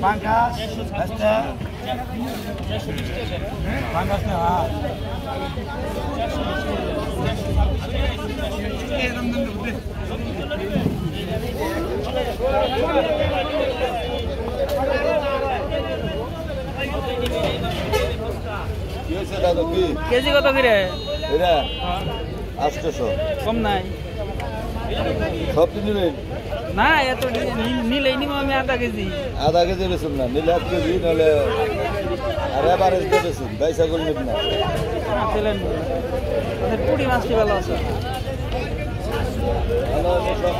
Pancas, este, pancas ne ha. KG কত করে? এরা 800 কম নাই সব নিলেন না, এত নিলেই নিব আমি আধা কেজি। আধা কেজি বেসুন না, নিলে 1 কেজি, নাহলে আর এভারেজ বেসুন, বাইসা করে নেবেন না। চলেন, পুঁটি মাছটি ভালো আছে। ভালো আছে সব।